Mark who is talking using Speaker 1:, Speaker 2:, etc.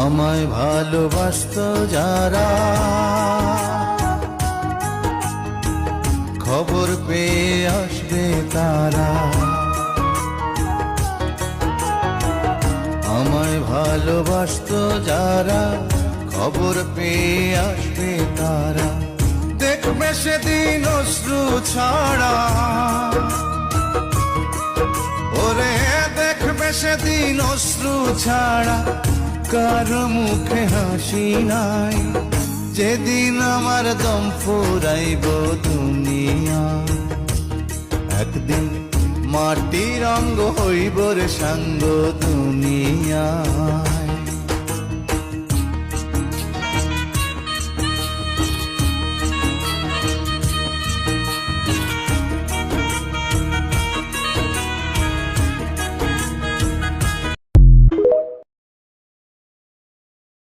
Speaker 1: আমায় ভালোবাসতো যারা, খবর পেয়ে আসবে তারা। আমায় ভালোবাসতো যারা, খবর পেয়ে আসবে তারা। দেখবে সেদিন অশ্রু ছাড়া, ওরে দেখবে সেদিন অশ্রু ছাড়া কারো মুখে হাসি নাই। যেদিন আমার দম ফুরাইব দুনিয়া, একদিন মাটির অঙ্গ হইব রে সাঙ্গ দুনিয়া।